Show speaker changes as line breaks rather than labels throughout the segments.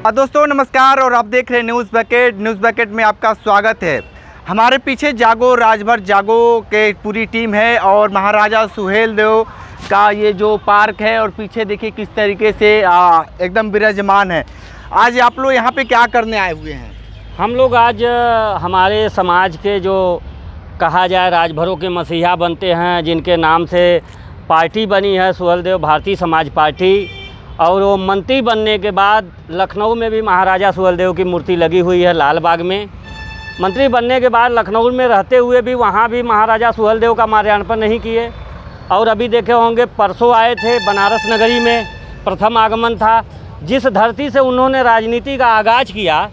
दोस्तों नमस्कार और आप देख रहे हैं न्यूज़ बकेट में आपका स्वागत है। हमारे पीछे जागो राजभर जागो के पूरी टीम है और महाराजा सुहेलदेव का ये जो पार्क है और पीछे देखिए किस तरीके से एकदम विराजमान है। आज आप लोग यहाँ पे क्या करने आए हुए हैं?
हम लोग आज हमारे समाज के जो कहा जाए राजभरों के मसीहा बनते हैं, जिनके नाम से पार्टी बनी है सुहेलदेव भारतीय समाज पार्टी, और वो मंत्री बनने के बाद लखनऊ में भी महाराजा सुहेलदेव की मूर्ति लगी हुई है लाल बाग में। मंत्री बनने के बाद लखनऊ में रहते हुए भी वहाँ भी महाराजा सुहेलदेव का माल्यार्पण नहीं किए। और अभी देखे होंगे परसों आए थे बनारस नगरी में, प्रथम आगमन था। जिस धरती से उन्होंने राजनीति का आगाज़ किया,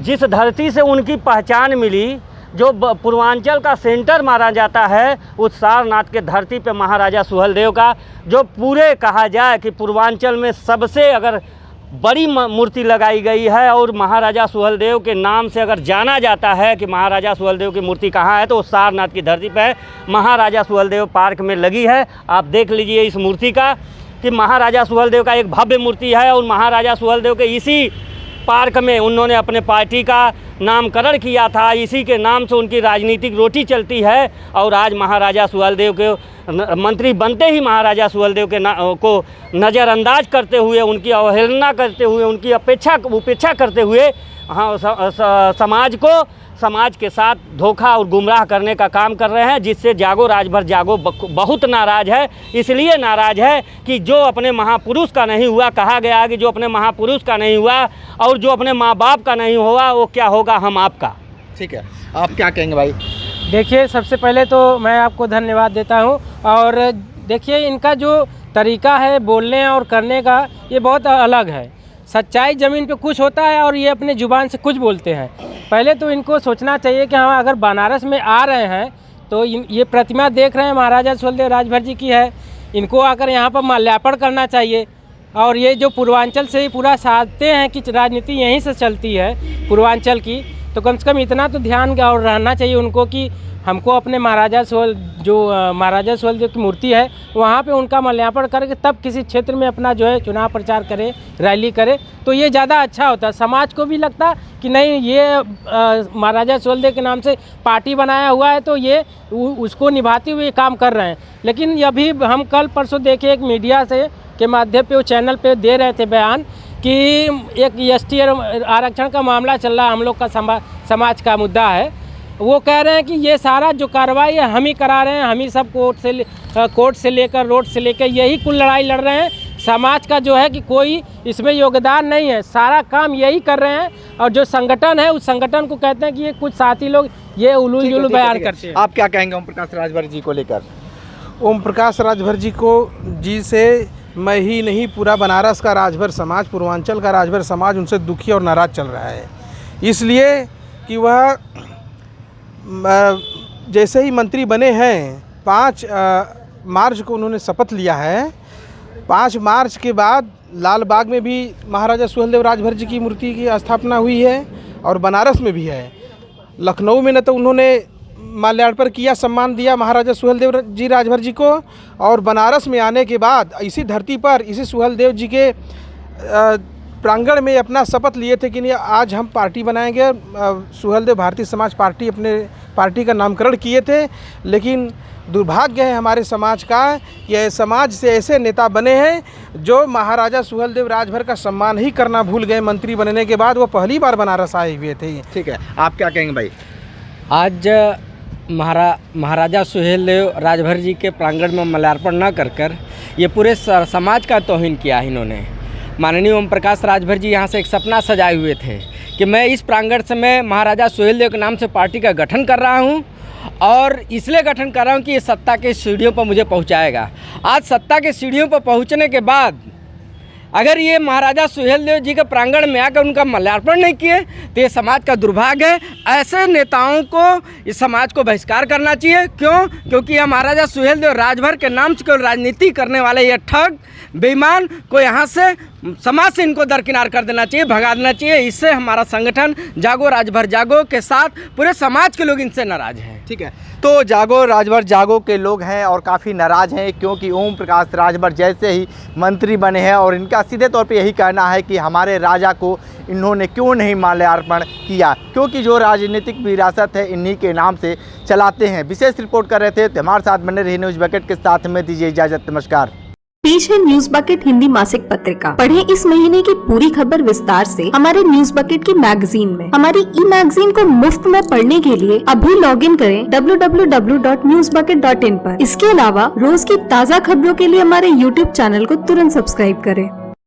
जिस धरती से उनकी पहचान मिली, जो पूर्वांचल का सेंटर माना जाता है, उस सारनाथ के धरती पे महाराजा सुहेलदेव का जो पूरे कहा जाए कि पूर्वांचल में सबसे अगर बड़ी मूर्ति लगाई गई है और महाराजा सुहेलदेव के नाम से अगर जाना जाता है कि महाराजा सुहेलदेव की मूर्ति कहाँ है, तो उस सारनाथ की धरती पे महाराजा सुहेलदेव पार्क में लगी है। आप देख लीजिए इस मूर्ति का कि महाराजा सुहेलदेव का एक भव्य मूर्ति है और महाराजा सुहेलदेव के इसी पार्क में उन्होंने अपने पार्टी का नामकरण किया था, इसी के नाम से उनकी राजनीतिक रोटी चलती है। और आज महाराजा सुहेलदेव के मंत्री बनते ही महाराजा सुहेलदेव के को नज़रअंदाज करते हुए, उनकी अवहेलना करते हुए, उनकी उपेक्षा करते हुए समाज के साथ धोखा और गुमराह करने का काम कर रहे हैं, जिससे जागो राजभर जागो बहुत नाराज़ है। इसलिए नाराज़ है कि जो अपने महापुरुष का नहीं हुआ, कहा गया कि जो अपने महापुरुष का नहीं हुआ और जो अपने माँ बाप का नहीं हुआ, वो क्या होगा हम आपका।
ठीक है, आप क्या कहेंगे भाई?
देखिए, सबसे पहले तो मैं आपको धन्यवाद देता हूँ। और देखिए, इनका जो तरीका है बोलने और करने का, ये बहुत अलग है। सच्चाई ज़मीन पे कुछ होता है और ये अपने ज़ुबान से कुछ बोलते हैं। पहले तो इनको सोचना चाहिए कि हाँ, अगर बनारस में आ रहे हैं तो ये प्रतिमा देख रहे हैं महाराजा सुहेलदेव राजभर जी की है, इनको आकर यहाँ पर माल्यार्पण करना चाहिए। और ये जो पूर्वांचल से ही पूरा साधते हैं कि राजनीति यहीं से चलती है पूर्वांचल की, तो कम से कम इतना तो ध्यान और रहना चाहिए उनको कि हमको अपने महाराजा सुहेलदेव की मूर्ति है वहाँ पे उनका माल्यार्पण करके तब किसी क्षेत्र में अपना जो है चुनाव प्रचार करे, रैली करे, तो ये ज़्यादा अच्छा होता है। समाज को भी लगता कि नहीं, ये महाराजा सुहेलदेव के नाम से पार्टी बनाया हुआ है तो ये उसको निभाते हुए काम कर रहे हैं। लेकिन अभी हम कल परसों देखे एक मीडिया से के माध्यम पे वो चैनल पे दे रहे थे बयान कि एक ST आरक्षण का मामला चल रहा है, हम लोग का समाज का मुद्दा है। वो कह रहे हैं कि ये सारा जो कार्रवाई है हम ही करा रहे हैं, हम ही सब कोर्ट से लेकर रोड से लेकर यही कुल लड़ाई लड़ रहे हैं। समाज का जो है कि कोई इसमें योगदान नहीं है, सारा काम यही कर रहे हैं। और जो संगठन है उस संगठन को कहते हैं कि ये कुछ साथी लोग ये उलूल जुलूल बयान करते हैं।
आप क्या कहेंगे ओम प्रकाश राजभर जी को लेकर?
ओम प्रकाश राजभर जी से मैं ही नहीं, पूरा बनारस का राजभर समाज, पूर्वांचल का राजभर समाज उनसे दुखी और नाराज़ चल रहा है। इसलिए कि वह जैसे ही मंत्री बने हैं 5 मार्च को उन्होंने शपथ लिया है। 5 मार्च के बाद लाल बाग में भी महाराजा सुहेलदेव राजभर जी की मूर्ति की स्थापना हुई है और बनारस में भी है। लखनऊ में न तो उन्होंने माल्यार्पण किया, सम्मान दिया महाराजा सुहेलदेव जी राजभर जी को, और बनारस में आने के बाद इसी धरती पर इसी सुहेलदेव जी के प्रांगण में अपना शपथ लिए थे कि नहीं, आज हम पार्टी बनाएंगे। सुहेलदेव भारतीय समाज पार्टी, अपने पार्टी का नामकरण किए थे। लेकिन दुर्भाग्य है हमारे समाज का कि समाज से ऐसे नेता बने हैं जो महाराजा सुहेलदेव राजभर का सम्मान ही करना भूल गए। मंत्री बनने के बाद वो पहली बार बनारस आए हुए थे।
ठीक है, आप क्या कहेंगे भाई?
आज महाराजा सुहेलदेव राजभर जी के प्रांगण में माल्यार्पण न कर ये पूरे समाज का तौहीन किया है इन्होंने। माननीय ओम प्रकाश राजभर जी यहाँ से एक सपना सजाए हुए थे कि मैं इस प्रांगण से मैं महाराजा सुहेलदेव के नाम से पार्टी का गठन कर रहा हूँ और इसलिए गठन कर रहा हूँ कि ये सत्ता के सीढ़ियों पर मुझे पहुँचाएगा। आज सत्ता के सीढ़ियों पर पहुँचने के बाद अगर ये महाराजा सुहेलदेव जी के प्रांगण में आकर उनका माल्यार्पण नहीं किए तो ये समाज का दुर्भाग्य है। ऐसे नेताओं को इस समाज को बहिष्कार करना चाहिए। क्यों? क्योंकि यह महाराजा सुहेलदेव राजभर के नाम से केवल राजनीति करने वाले ये ठग बेईमान को यहाँ से
समाज से इनको दरकिनार कर देना चाहिए, भगा देना चाहिए। इससे हमारा संगठन जागो राजभर जागो के साथ पूरे समाज के लोग इनसे नाराज हैं।
ठीक है, तो जागो राजभर जागो के लोग हैं और काफ़ी नाराज़ हैं क्योंकि ओम प्रकाश राजभर जैसे ही मंत्री बने हैं और इनका सीधे तौर पे यही कहना है कि हमारे राजा को इन्होंने क्यों नहीं माल्यार्पण किया, क्योंकि जो राजनीतिक विरासत है इन्हीं के नाम से चलाते हैं। विशेष रिपोर्ट कर रहे थे, तो हमारे साथ बने रही न्यूज़ बकेट के साथ में दीजिए इजाज़त, नमस्कार।
पेश है न्यूज बकेट हिंदी मासिक पत्रिका। पढ़ें इस महीने की पूरी खबर विस्तार से हमारे न्यूज बकेट की मैगजीन में। हमारी ई मैगजीन को मुफ्त में पढ़ने के लिए अभी लॉगिन करें www.newsbucket.in पर। इसके अलावा रोज की ताज़ा खबरों के लिए हमारे YouTube चैनल को तुरंत सब्सक्राइब करें।